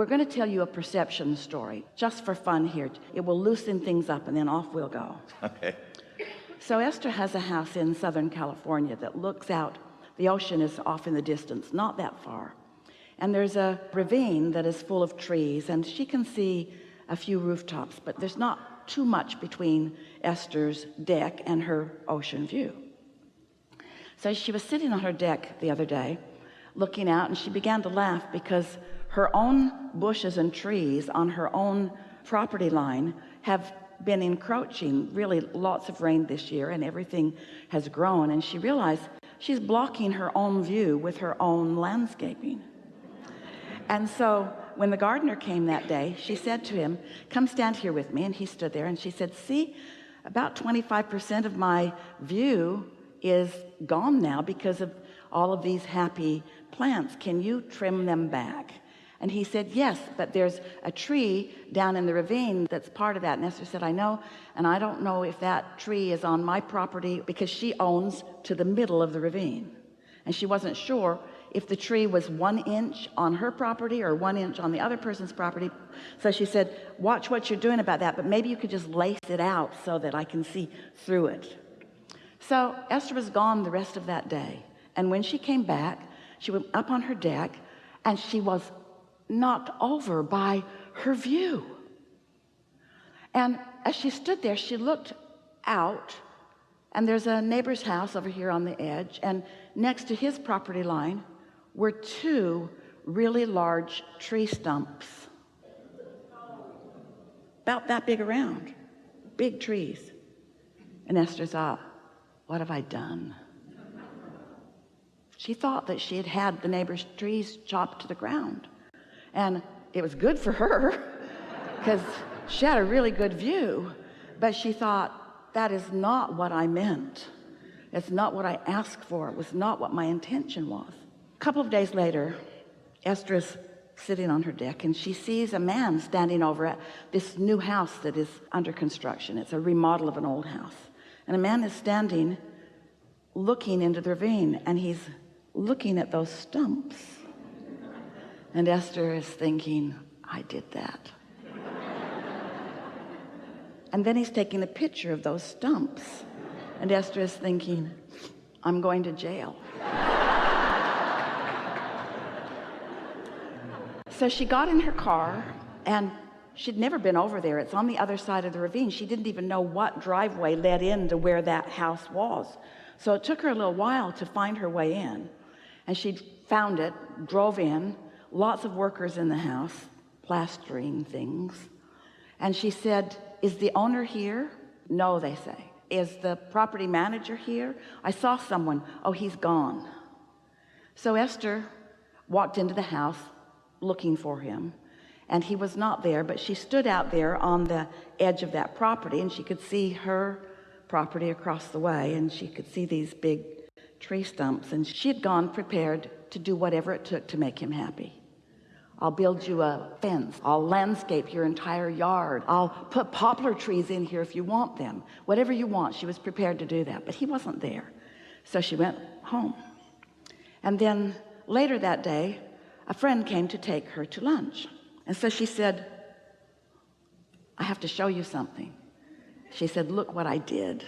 we're going to tell you a perception story just for fun here. It will loosen things up and then off we'll go. Okay. So Esther has a house in Southern California that looks out. The ocean is off in the distance, not that far. And there's a ravine that is full of trees, and she can see a few rooftops, but there's not too much between Esther's deck and her ocean view. So she was sitting on her deck the other day looking out, and she began to laugh because her own bushes and trees on her own property line have been encroaching. Really, lots of rain this year and everything has grown, and she realized she's blocking her own view with her own landscaping. And so when the gardener came that day, she said to him, come stand here with me. And he stood there, and she said, see, about 25% of my view is gone now because of all of these happy plants. Can you trim them back? And he said, yes, but there's a tree down in the ravine that's part of that. And Esther said, I know, and I don't know if that tree is on my property, because she owns to the middle of the ravine. And she wasn't sure if the tree was 1 inch on her property or 1 inch on the other person's property. So she said, watch what you're doing about that, but maybe you could just lace it out so that I can see through it. So Esther was gone the rest of that day. And when she came back, she went up on her deck, and she was knocked over by her view. And as she stood there, she looked out, and there's a neighbor's house over here on the edge, and next to his property line were 2 really large tree stumps, about that big around, big trees. And Esther thought, what have I done? She thought that she had had the neighbor's trees chopped to the ground, and it was good for her because she had a really good view. But she thought, that is not what I meant. It's not what I asked for. It was not what my intention was. A couple of days later, Esther is sitting on her deck, and she sees a man standing over at this new house that is under construction. It's a remodel of an old house. And a man is standing looking into the ravine, and he's looking at those stumps. And Esther is thinking, I did that. And then he's taking a picture of those stumps. And Esther is thinking, I'm going to jail. So she got in her car, and she'd never been over there. It's on the other side of the ravine. She didn't even know what driveway led into where that house was. So it took her a little while to find her way in. And she found it, drove in, lots of workers in the house, plastering things. And she said, is the owner here? No, they say. Is the property manager here? I saw someone. Oh, he's gone. So Esther walked into the house looking for him, and he was not there, but she stood out there on the edge of that property, and she could see her property across the way, and she could see these big tree stumps, and she had gone prepared to do whatever it took to make him happy. I'll build you a fence. I'll landscape your entire yard. I'll put poplar trees in here if you want them. Whatever you want, she was prepared to do that. But he wasn't there. So she went home. And then later that day, a friend came to take her to lunch. And so she said, I have to show you something. She said, look what I did.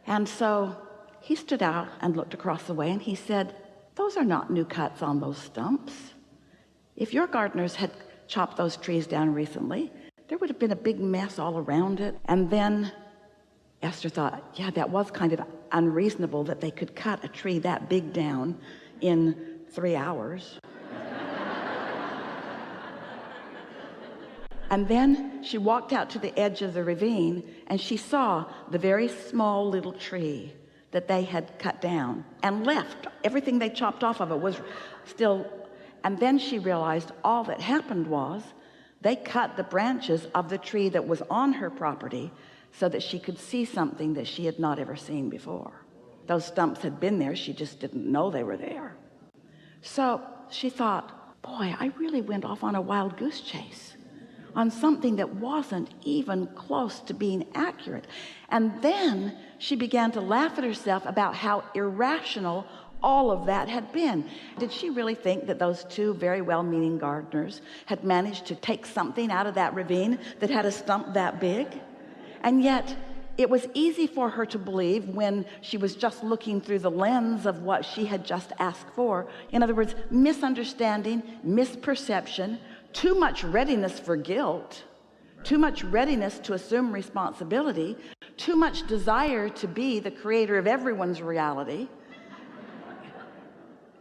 And so he stood out and looked across the way, and he said, those are not new cuts on those stumps. If your gardeners had chopped those trees down recently, there would have been a big mess all around it. And then Esther thought, yeah, that was kind of unreasonable that they could cut a tree that big down in 3 hours. And then she walked out to the edge of the ravine, and she saw the very small little tree that they had cut down and left. Everything they chopped off of it was still. And then she realized all that happened was they cut the branches of the tree that was on her property so that she could see something that she had not ever seen before. Those stumps had been there. She just didn't know they were there. So she thought, boy, I really went off on a wild goose chase on something that wasn't even close to being accurate. And then she began to laugh at herself about how irrational all of that had been. Did she really think that those two very well-meaning gardeners had managed to take something out of that ravine that had a stump that big? And yet it was easy for her to believe when she was just looking through the lens of what she had just asked for. In other words, misunderstanding, misperception, too much readiness for guilt, too much readiness to assume responsibility, too much desire to be the creator of everyone's reality,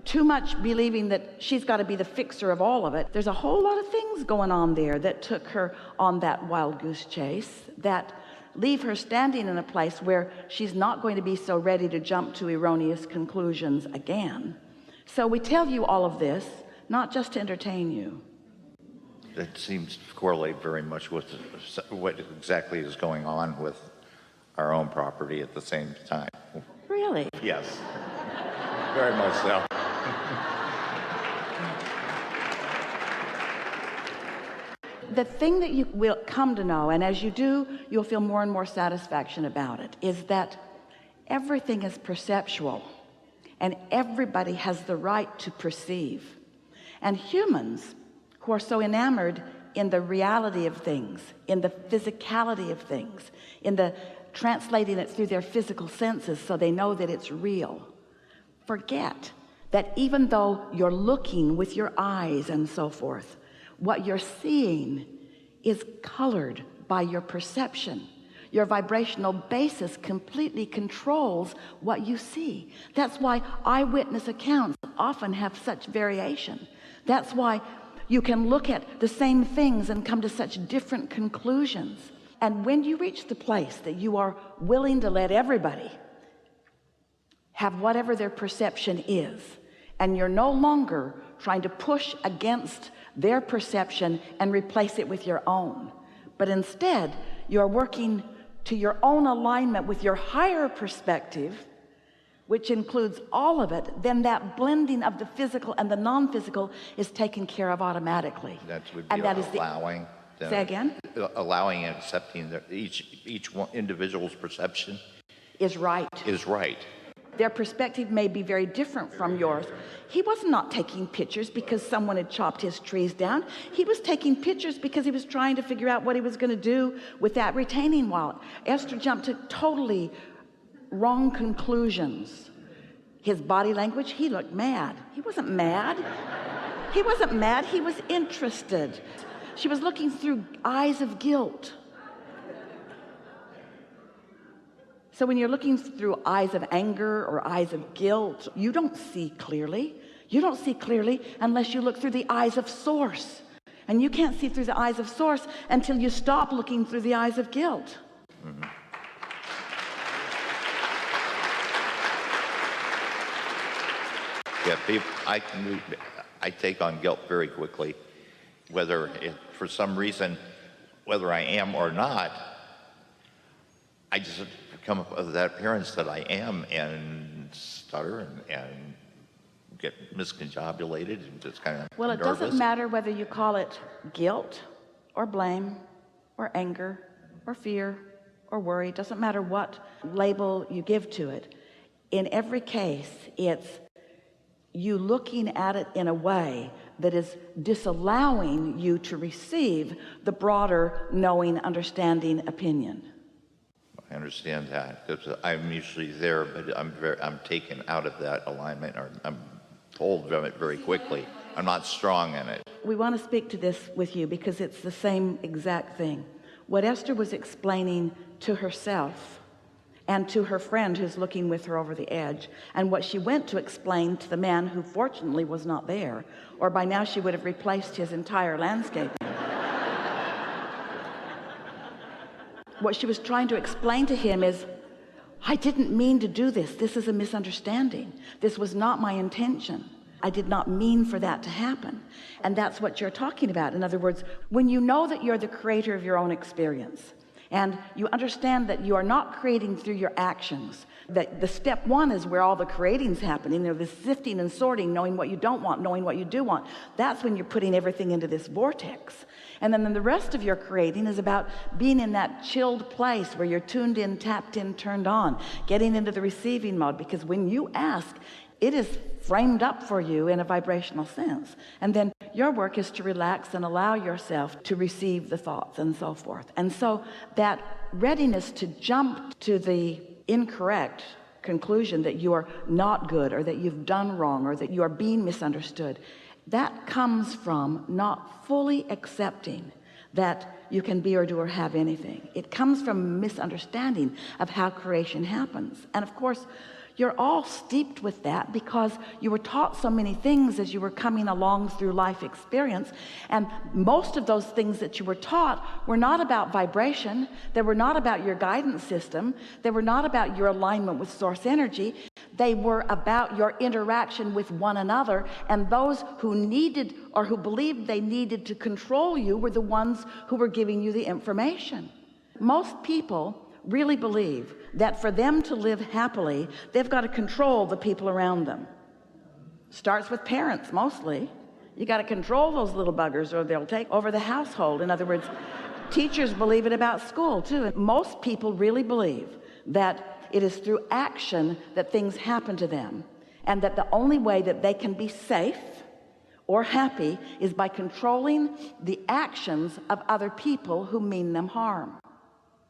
too much believing that she's got to be the fixer of all of it. There's a whole lot of things going on there that took her on that wild goose chase that leave her standing in a place where she's not going to be so ready to jump to erroneous conclusions again. So we tell you all of this not just to entertain you. It seems to correlate very much with what exactly is going on with our own property at the same time. Really? Yes, very much so. The thing that you will come to know, and as you do, you'll feel more and more satisfaction about it, is that everything is perceptual and everybody has the right to perceive. And humans who are so enamored in the reality of things, in the physicality of things, in the translating it through their physical senses so they know that it's real, forget that even though you're looking with your eyes and so forth, what you're seeing is colored by your perception. Your vibrational basis completely controls what you see. That's why eyewitness accounts often have such variation. That's why you can look at the same things and come to such different conclusions. And when you reach the place that you are willing to let everybody have whatever their perception is, and you're no longer trying to push against their perception and replace it with your own, but instead you're working to your own alignment with your higher perspective, which includes all of it, then that blending of the physical and the non-physical is taken care of automatically. That would be and that is allowing. Say again? Allowing and accepting that each one individual's perception is right. Is right. Their perspective may be very different from yours. He was not taking pictures because someone had chopped his trees down. He was taking pictures because he was trying to figure out what he was going to do with that retaining wall. Esther jumped to totally wrong conclusions. His body language, he looked mad. He wasn't mad. He wasn't mad. He was interested. She was looking through eyes of guilt. So when you're looking through eyes of anger or eyes of guilt, you don't see clearly. You don't see clearly unless you look through the eyes of source. And you can't see through the eyes of source until you stop looking through the eyes of guilt. Mm-hmm. Yeah, I take on guilt very quickly, whether for some reason, whether I am or not, I just come up with that appearance that I am and stutter and get misconjobulated and just kind of Well, it nervous. doesn't matter whether you call it guilt or blame or anger or fear or worry. It doesn't matter what label you give to it. In every case, it's you looking at it in a way that is disallowing you to receive the broader knowing, understanding opinion. I understand that because I'm usually there, but I'm taken out of that alignment, or I'm pulled from it very quickly. I'm not strong in it. We want to speak to this with you because it's the same exact thing. What Esther was explaining to herself and to her friend who's looking with her over the edge, and what she went to explain to the man who fortunately was not there, or by now she would have replaced his entire landscape. What she was trying to explain to him is, I didn't mean to do this. This is a misunderstanding. This was not my intention. I did not mean for that to happen. And that's what you're talking about. In other words, when you know that you're the creator of your own experience, and you understand that you are not creating through your actions, that the step one is where all the creating's happening, the sifting and sorting, knowing what you don't want, knowing what you do want. That's when you're putting everything into this vortex. And then the rest of your creating is about being in that chilled place where you're tuned in, tapped in, turned on, getting into the receiving mode. Because when you ask, It is framed up for you in a vibrational sense. And then your work is to relax and allow yourself to receive the thoughts and so forth. And so that readiness to jump to the incorrect conclusion that you are not good, or that you've done wrong, or that you are being misunderstood, that comes from not fully accepting that you can be or do or have anything. It comes from a misunderstanding of how creation happens. And of course, you're all steeped with that because you were taught so many things as you were coming along through life experience. And most of those things that you were taught were not about vibration. They were not about your guidance system. They were not about your alignment with source energy. They were about your interaction with one another. And those who needed or who believed they needed to control you were the ones who were giving you the information. Most people really believe that for them to live happily, they've got to control the people around them. Starts with parents mostly. You got to control those little buggers or they'll take over the household. In other words, teachers believe it about school too. And most people really believe that it is through action that things happen to them, and that the only way that they can be safe or happy is by controlling the actions of other people who mean them harm.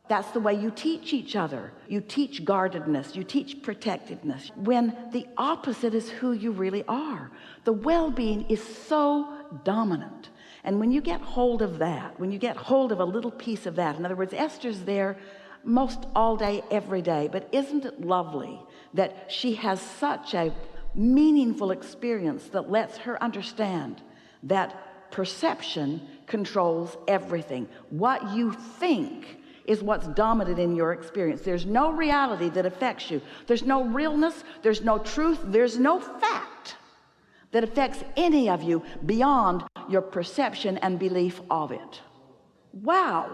That's the way you teach each other. You teach guardedness, you teach protectiveness, when the opposite is who you really are. The well-being is so dominant. And when you get hold of that, when you get hold of a little piece of that, in other words, Esther's there most all day, every day, but isn't it lovely that she has such a meaningful experience that lets her understand that perception controls everything. What you think is what's dominant in your experience. There's no reality that affects you. There's no realness, there's no truth, there's no fact that affects any of you beyond your perception and belief of it. Wow.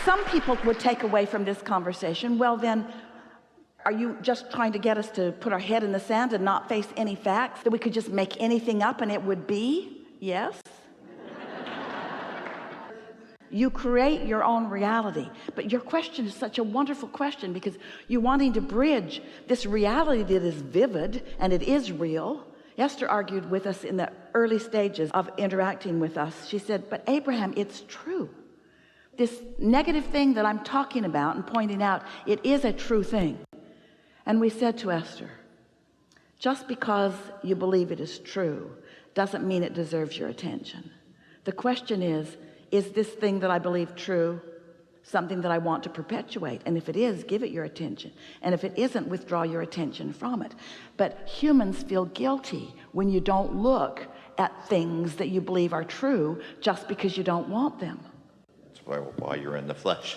Some people would take away from this conversation, well then, are you just trying to get us to put our head in the sand and not face any facts, that we could just make anything up and it would be? Yes. You create your own reality. But your question is such a wonderful question, because you're wanting to bridge this reality that is vivid and it is real. Esther argued with us in the early stages of interacting with us. She said, but Abraham, it's true. This negative thing that I'm talking about and pointing out, it is a true thing. And we said to Esther, just because you believe it is true doesn't mean it deserves your attention. The question is this thing that I believe true something that I want to perpetuate? And if it is, give it your attention. And if it isn't, withdraw your attention from it. But humans feel guilty when you don't look at things that you believe are true just because you don't want them. That's why you're in the flesh,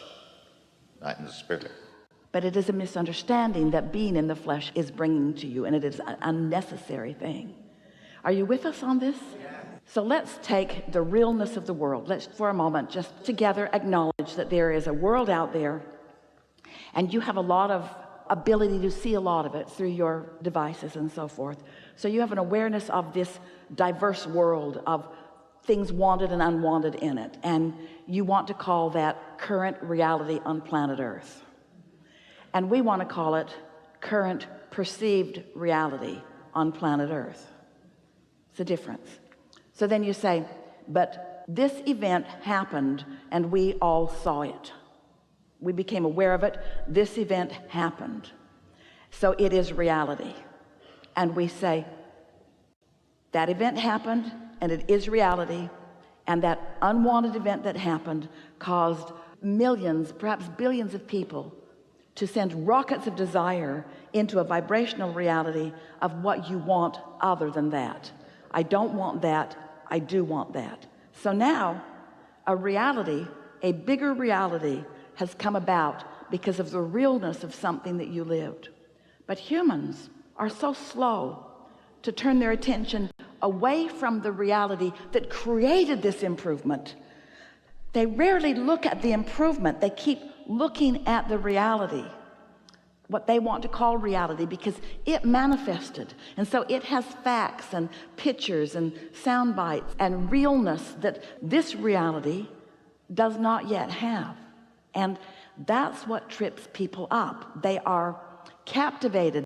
not in the spirit. But it is a misunderstanding that being in the flesh is bringing to you, and it is an unnecessary thing. Are you with us on this? Yeah. So let's take the realness of the world. Let's for a moment just together acknowledge that there is a world out there, and you have a lot of ability to see a lot of it through your devices and so forth. So you have an awareness of this diverse world of things wanted and unwanted in it, and you want to call that current reality on planet Earth. And we want to call it current perceived reality on planet Earth. It's a difference. So then you say, but this event happened and we all saw it. We became aware of it. This event happened. So it is reality. And we say, that event happened and it is reality. And that unwanted event that happened caused millions, perhaps billions of people to send rockets of desire into a vibrational reality of what you want other than that. I don't want that. I do want that. So now a reality, a bigger reality has come about because of the realness of something that you lived. But humans are so slow to turn their attention away from the reality that created this improvement. They rarely look at the improvement. They keep looking at the reality, what they want to call reality, because it manifested. And so it has facts and pictures and sound bites and realness that this reality does not yet have. And that's what trips people up. They are captivated